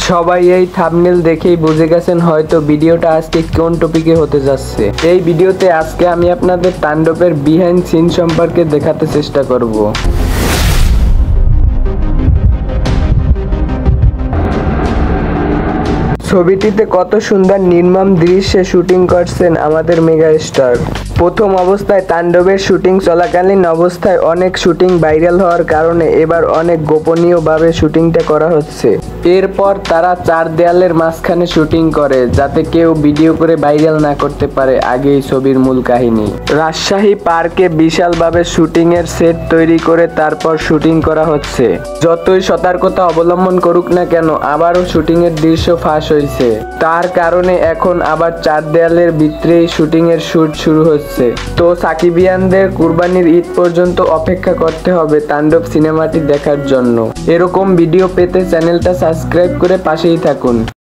সবাই এই থাম্বনেল দেখেই বুঝে গেছেন হয়তো ভিডিওটা আজকে কোন টপিকে হতে যাচ্ছে। এই ভিডিওতে আজকে আমি আপনাদের তাণ্ডবের বিহাইন্ড সিন সম্পর্কে দেখাতে চেষ্টা করব। ছবিটিতে কত সুন্দর নির্মম দৃশ্যে শুটিং করছেন আমাদের মেগা স্টার। প্রথম অবস্থায় তাণ্ডবের শুটিং চলাকালীন অবস্থায় অনেক শুটিং ভাইরাল হওয়ার কারণে এবার অনেক গোপনীয়ভাবে শুটিংটা করা হচ্ছে। এরপর তারা চার দেয়ালের মাঝখানে শুটিং করে যাতে কেউ ভিডিও করে ভাইরাল না করতে পারে আগেই ছবির মূল কাহিনী। রাজশাহী পার্কে বিশালভাবে শুটিং এর সেট তৈরি করে তারপর শুটিং করা হচ্ছে। যতই সতর্কতা অবলম্বন করুক না কেন আবারও শুটিং এর দৃশ্য ফাঁস হয়েছে। তার কারণে এখন আবার চার দেয়ালের ভিতরেই শুটিং এর শুট শুরু হচ্ছে। তো সাকিবিয়ানদের কুরবানির ঈদ পর্যন্ত অপেক্ষা করতে হবে তাণ্ডব সিনেমাটি দেখার জন্য। এরকম ভিডিও পেতে চ্যানেলটা সাবস্ক্রাইব করে পাশেই থাকুন।